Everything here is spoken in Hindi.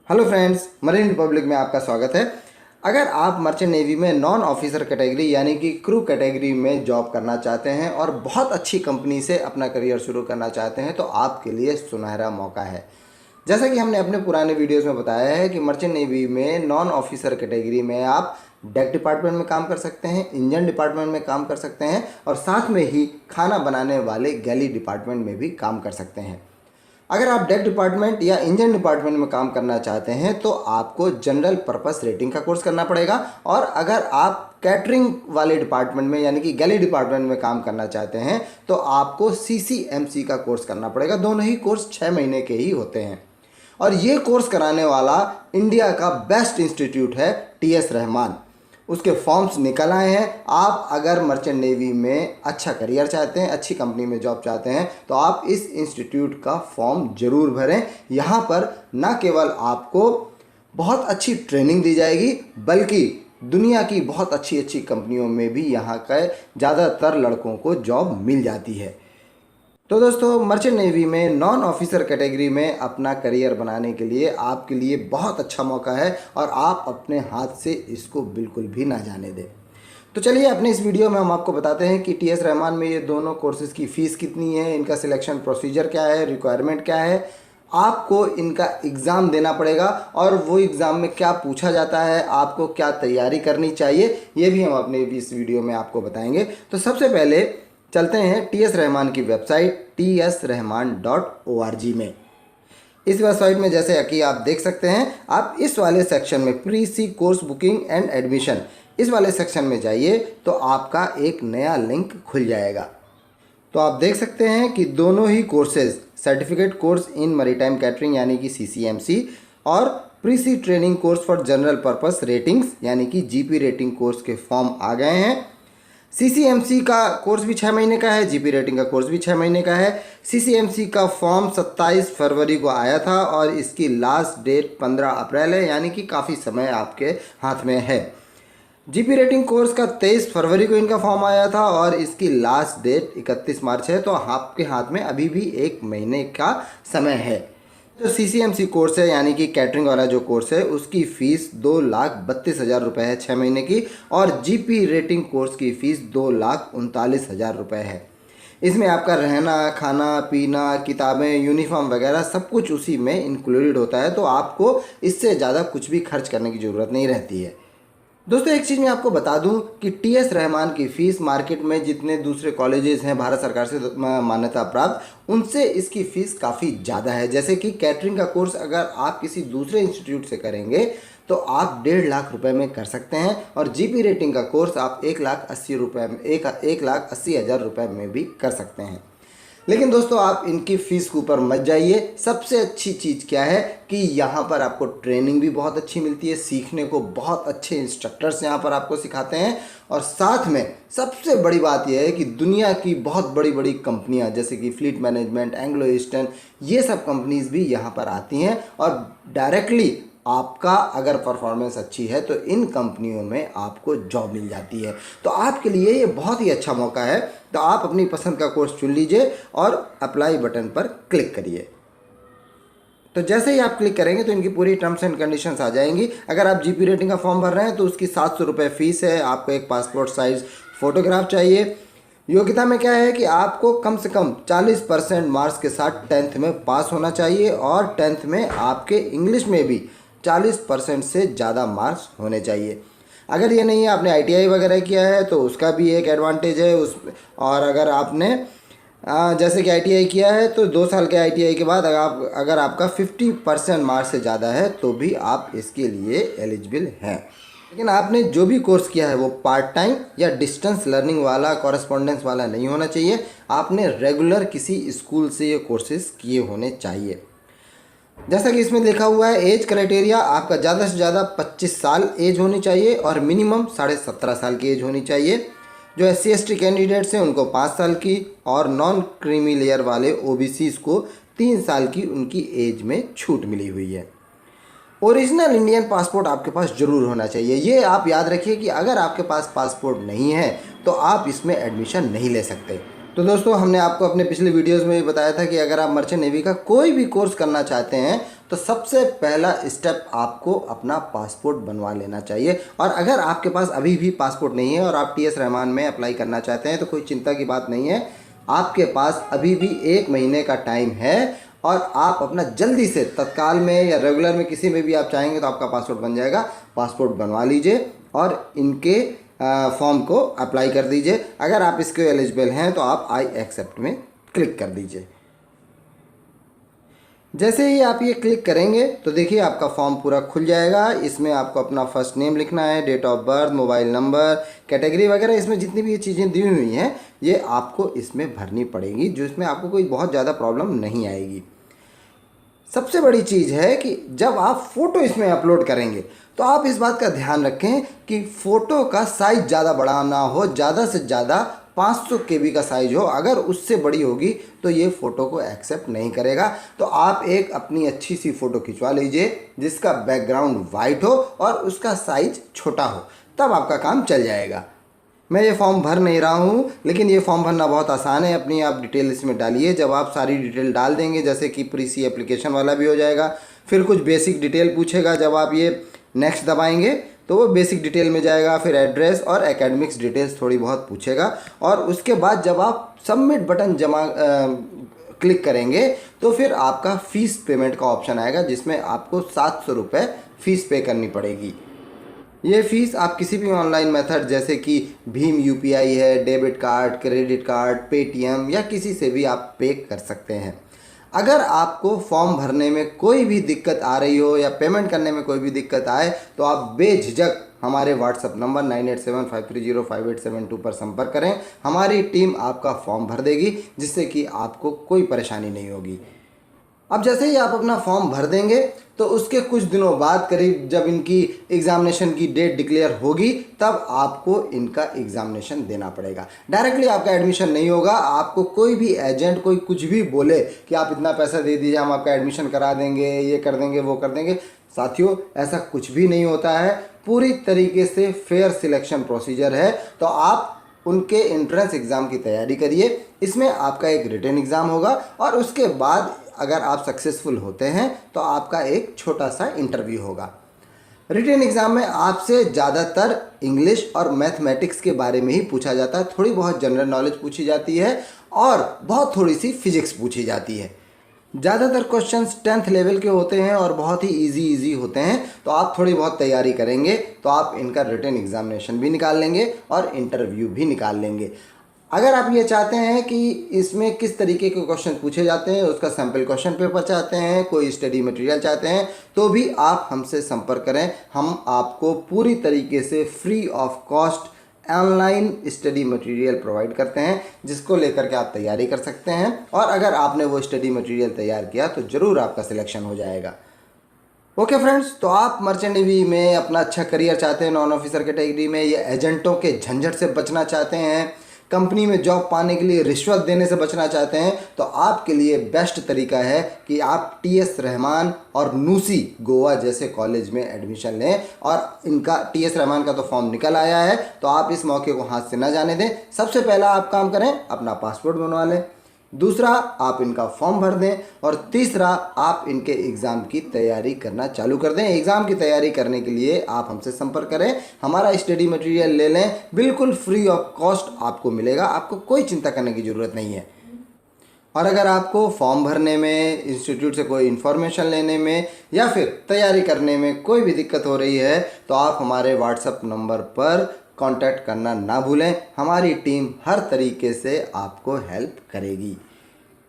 हेलो फ्रेंड्स, मरीन रिपब्लिक में आपका स्वागत है। अगर आप मर्चेंट नेवी में नॉन ऑफिसर कैटेगरी यानी कि क्रू कैटेगरी में जॉब करना चाहते हैं और बहुत अच्छी कंपनी से अपना करियर शुरू करना चाहते हैं तो आपके लिए सुनहरा मौका है। जैसा कि हमने अपने पुराने वीडियोस में बताया है कि मर्चेंट नेवी में नॉन ऑफिसर कैटेगरी में आप डेक डिपार्टमेंट में काम कर सकते हैं, इंजन डिपार्टमेंट में काम कर सकते हैं और साथ में ही खाना बनाने वाले गैली डिपार्टमेंट में भी काम कर सकते हैं। अगर आप डेक डिपार्टमेंट या इंजन डिपार्टमेंट में काम करना चाहते हैं तो आपको जनरल पर्पस रेटिंग का कोर्स करना पड़ेगा, और अगर आप कैटरिंग वाले डिपार्टमेंट में यानी कि गैली डिपार्टमेंट में काम करना चाहते हैं तो आपको CCMC का कोर्स करना पड़ेगा। दोनों ही कोर्स 6 महीने के ही होते हैं और ये कोर्स कराने वाला इंडिया का बेस्ट इंस्टीट्यूट है TS रहमान। उसके फॉर्म्स निकल आए हैं। आप अगर मर्चेंट नेवी में अच्छा करियर चाहते हैं, अच्छी कंपनी में जॉब चाहते हैं तो आप इस इंस्टीट्यूट का फॉर्म ज़रूर भरें। यहाँ पर न केवल आपको बहुत अच्छी ट्रेनिंग दी जाएगी बल्कि दुनिया की बहुत अच्छी अच्छी कंपनियों में भी यहाँ के ज़्यादातर लड़कों को जॉब मिल जाती है। तो दोस्तों, मर्चेंट नेवी में नॉन ऑफिसर कैटेगरी में अपना करियर बनाने के लिए आपके लिए बहुत अच्छा मौका है और आप अपने हाथ से इसको बिल्कुल भी ना जाने दें। तो चलिए, अपने इस वीडियो में हम आपको बताते हैं कि TS रहमान में ये दोनों कोर्सेज़ की फ़ीस कितनी है, इनका सिलेक्शन प्रोसीजर क्या है, रिक्वायरमेंट क्या है, आपको इनका एग्ज़ाम देना पड़ेगा और वो एग्ज़ाम में क्या पूछा जाता है, आपको क्या तैयारी करनी चाहिए, ये भी हम अपने इस वीडियो में आपको बताएंगे। तो सबसे पहले चलते हैं TS रहमान की वेबसाइट tsrahman.org में। इस वेबसाइट में जैसे कि आप देख सकते हैं, आप इस वाले सेक्शन में pre sea course booking and admission, इस वाले सेक्शन में जाइए तो आपका एक नया लिंक खुल जाएगा। तो आप देख सकते हैं कि दोनों ही courses, certificate course in maritime catering यानी कि CCMC और pre sea training course for general purpose ratings यानी कि GP रेटिंग कोर्स के फॉर्म आ गए हैं। CCMC का कोर्स भी 6 महीने का है, GP रेटिंग का कोर्स भी 6 महीने का है। CCMC का फॉर्म 27 फरवरी को आया था और इसकी लास्ट डेट 15 अप्रैल है, यानी कि काफ़ी समय आपके हाथ में है। GP रेटिंग कोर्स का 23 फरवरी को इनका फॉर्म आया था और इसकी लास्ट डेट 31 मार्च है, तो आपके हाथ में अभी भी 1 महीने का समय है। जो CCMC कोर्स है यानी कि कैटरिंग वाला जो कोर्स है उसकी फ़ीस 2,32,000 रुपये है 6 महीने की, और GP रेटिंग कोर्स की फ़ीस 2,39,000 रुपये है। इसमें आपका रहना, खाना पीना, किताबें, यूनिफॉर्म वगैरह सब कुछ उसी में इंक्लूडेड होता है, तो आपको इससे ज़्यादा कुछ भी खर्च करने की ज़रूरत नहीं रहती है। दोस्तों, एक चीज़ मैं आपको बता दूं कि TS रहमान की फ़ीस मार्केट में जितने दूसरे कॉलेजेस हैं भारत सरकार से मान्यता प्राप्त, उनसे इसकी फ़ीस काफ़ी ज़्यादा है। जैसे कि कैटरिंग का कोर्स अगर आप किसी दूसरे इंस्टीट्यूट से करेंगे तो आप 1.5 लाख रुपए में कर सकते हैं और GP रेटिंग का कोर्स आप 1,80,000 रुपये में भी कर सकते हैं। लेकिन दोस्तों, आप इनकी फ़ीस के ऊपर मत जाइए। सबसे अच्छी चीज़ क्या है कि यहाँ पर आपको ट्रेनिंग भी बहुत अच्छी मिलती है, सीखने को बहुत अच्छे इंस्ट्रक्टर्स यहाँ पर आपको सिखाते हैं, और साथ में सबसे बड़ी बात यह है कि दुनिया की बहुत बड़ी बड़ी कंपनियाँ जैसे कि फ्लीट मैनेजमेंट, एंग्लो ईस्टर्न, ये सब कंपनीज़ भी यहाँ पर आती हैं और डायरेक्टली आपका अगर परफॉर्मेंस अच्छी है तो इन कंपनियों में आपको जॉब मिल जाती है। तो आपके लिए ये बहुत ही अच्छा मौका है। तो आप अपनी पसंद का कोर्स चुन लीजिए और अप्लाई बटन पर क्लिक करिए। तो जैसे ही आप क्लिक करेंगे तो इनकी पूरी टर्म्स एंड कंडीशंस आ जाएंगी। अगर आप GP रेटिंग का फॉर्म भर रहे हैं तो उसकी 700 रुपये फ़ीस है। आपको एक पासपोर्ट साइज़ फ़ोटोग्राफ चाहिए। योग्यता में क्या है कि आपको कम से कम 40% मार्क्स के साथ 10th में पास होना चाहिए और 10th में आपके इंग्लिश में भी 40% से ज़्यादा मार्क्स होने चाहिए। अगर ये नहीं है, आपने ITI वगैरह किया है तो उसका भी एक एडवांटेज है उस। और अगर आपने जैसे कि ITI किया है तो 2 साल के ITI के बाद अगर आपका 50% मार्क्स से ज़्यादा है तो भी आप इसके लिए एलिजिबल हैं। लेकिन आपने जो भी कोर्स किया है वो पार्ट टाइम या डिस्टेंस लर्निंग वाला, कॉरेस्पॉन्डेंस वाला नहीं होना चाहिए। आपने रेगुलर किसी स्कूल से ये कोर्सेज़ किए होने चाहिए। जैसा कि इसमें लिखा हुआ है, एज क्राइटेरिया आपका ज़्यादा से ज़्यादा 25 साल एज होनी चाहिए और मिनिमम 17.5 साल की एज होनी चाहिए। जो SC/ST कैंडिडेट्स हैं उनको 5 साल की, और नॉन क्रीमी लेयर वाले OBCs को 3 साल की उनकी एज में छूट मिली हुई है। ओरिजिनल इंडियन पासपोर्ट आपके पास ज़रूर होना चाहिए। ये आप याद रखिए कि अगर आपके पास पासपोर्ट नहीं है तो आप इसमें एडमिशन नहीं ले सकते। तो दोस्तों, हमने आपको अपने पिछले वीडियोस में भी बताया था कि अगर आप मर्चेंट नेवी का कोई भी कोर्स करना चाहते हैं तो सबसे पहला स्टेप आपको अपना पासपोर्ट बनवा लेना चाहिए। और अगर आपके पास अभी भी पासपोर्ट नहीं है और आप टीएस रहमान में अप्लाई करना चाहते हैं तो कोई चिंता की बात नहीं है, आपके पास अभी भी 1 महीने का टाइम है और आप अपना जल्दी से तत्काल में या रेगुलर में किसी में भी आप चाहेंगे तो आपका पासपोर्ट बन जाएगा। पासपोर्ट बनवा लीजिए और इनके फॉर्म को अप्लाई कर दीजिए। अगर आप इसके एलिजिबल हैं तो आप आई एक्सेप्ट में क्लिक कर दीजिए। जैसे ही आप ये क्लिक करेंगे तो देखिए आपका फॉर्म पूरा खुल जाएगा। इसमें आपको अपना फर्स्ट नेम लिखना है, date of birth, mobile number, category वगैरह, इसमें जितनी भी ये चीज़ें दी हुई हैं ये आपको इसमें भरनी पड़ेगी, जो इसमें आपको कोई बहुत ज़्यादा प्रॉब्लम नहीं आएगी। सबसे बड़ी चीज़ है कि जब आप फ़ोटो इसमें अपलोड करेंगे तो आप इस बात का ध्यान रखें कि फ़ोटो का साइज़ ज़्यादा बड़ा ना हो, ज़्यादा से ज़्यादा 500 KB का साइज़ हो। अगर उससे बड़ी होगी तो ये फ़ोटो को एक्सेप्ट नहीं करेगा। तो आप एक अपनी अच्छी सी फ़ोटो खिंचवा लीजिए जिसका बैकग्राउंड वाइट हो और उसका साइज़ छोटा हो, तब आपका काम चल जाएगा। मैं ये फॉर्म भर नहीं रहा हूँ, लेकिन ये फॉर्म भरना बहुत आसान है। अपनी आप डिटेल इसमें डालिए। जब आप सारी डिटेल डाल देंगे, जैसे कि प्री सी एप्लीकेशन वाला भी हो जाएगा, फिर कुछ बेसिक डिटेल पूछेगा। जब आप ये नेक्स्ट दबाएंगे तो वो बेसिक डिटेल में जाएगा, फिर एड्रेस और एकेडमिक्स डिटेल्स थोड़ी बहुत पूछेगा। और उसके बाद जब आप सबमिट बटन क्लिक करेंगे तो फिर आपका फ़ीस पेमेंट का ऑप्शन आएगा, जिसमें आपको 700 रुपये फ़ीस पे करनी पड़ेगी। ये फ़ीस आप किसी भी ऑनलाइन मेथड जैसे कि भीम यूपीआई है, debit card, credit card, Paytm या किसी से भी आप पे कर सकते हैं। अगर आपको फॉर्म भरने में कोई भी दिक्कत आ रही हो या पेमेंट करने में कोई भी दिक्कत आए तो आप बेझिझक हमारे व्हाट्सएप नंबर 9875305872 पर संपर्क करें। हमारी टीम आपका फॉर्म भर देगी, जिससे कि आपको कोई परेशानी नहीं होगी। अब जैसे ही आप अपना फॉर्म भर देंगे तो उसके कुछ दिनों बाद, करीब जब इनकी एग्ज़ामिनेशन की डेट डिक्लेयर होगी, तब आपको इनका एग्ज़ामिनेशन देना पड़ेगा। डायरेक्टली आपका एडमिशन नहीं होगा। आपको कोई भी एजेंट कोई कुछ भी बोले कि आप इतना पैसा दे दीजिए, हम आपका एडमिशन करा देंगे, ये कर देंगे, वो कर देंगे, साथियों ऐसा कुछ भी नहीं होता है। पूरी तरीके से फेयर सिलेक्शन प्रोसीजर है। तो आप उनके एंट्रेंस एग्ज़ाम की तैयारी करिए। इसमें आपका एक रिटन एग्ज़ाम होगा और उसके बाद अगर आप सक्सेसफुल होते हैं तो आपका एक छोटा सा इंटरव्यू होगा। रिटन एग्ज़ाम में आपसे ज़्यादातर इंग्लिश और मैथमेटिक्स के बारे में ही पूछा जाता है। थोड़ी बहुत जनरल नॉलेज पूछी जाती है और बहुत थोड़ी सी फिजिक्स पूछी जाती है। ज़्यादातर क्वेश्चंस 10th लेवल के होते हैं और बहुत ही इजी होते हैं। तो आप थोड़ी बहुत तैयारी करेंगे तो आप इनका रिटन एग्जामिनेशन भी निकाल लेंगे और इंटरव्यू भी निकाल लेंगे। अगर आप ये चाहते हैं कि इसमें किस तरीके के क्वेश्चन पूछे जाते हैं, उसका सैम्पल क्वेश्चन पेपर चाहते हैं, कोई स्टडी मटेरियल चाहते हैं, तो भी आप हमसे संपर्क करें। हम आपको पूरी तरीके से free of cost online study material provide करते हैं, जिसको लेकर के आप तैयारी कर सकते हैं। और अगर आपने वो स्टडी मटेरियल तैयार किया तो ज़रूर आपका सिलेक्शन हो जाएगा। ओके फ्रेंड्स, तो आप मर्चेंट नेवी में अपना अच्छा करियर चाहते हैं, नॉन ऑफिसर कैटेगरी में, या एजेंटों के झंझट से बचना चाहते हैं, कंपनी में जॉब पाने के लिए रिश्वत देने से बचना चाहते हैं, तो आपके लिए बेस्ट तरीका है कि आप टीएस रहमान और नूसी गोवा जैसे कॉलेज में एडमिशन लें। और इनका टीएस रहमान का तो फॉर्म निकल आया है, तो आप इस मौके को हाथ से ना जाने दें। सबसे पहला आप काम करें, अपना पासपोर्ट बनवा लें। दूसरा, आप इनका फॉर्म भर दें। और तीसरा, आप इनके एग्ज़ाम की तैयारी करना चालू कर दें। एग्ज़ाम की तैयारी करने के लिए आप हमसे संपर्क करें, हमारा स्टडी मटेरियल ले लें, बिल्कुल फ्री ऑफ कॉस्ट आपको मिलेगा। आपको कोई चिंता करने की ज़रूरत नहीं है। और अगर आपको फॉर्म भरने में, इंस्टीट्यूट से कोई इन्फॉर्मेशन लेने में या फिर तैयारी करने में कोई भी दिक्कत हो रही है, तो आप हमारे व्हाट्सएप नंबर पर कांटेक्ट करना ना भूलें। हमारी टीम हर तरीके से आपको हेल्प करेगी।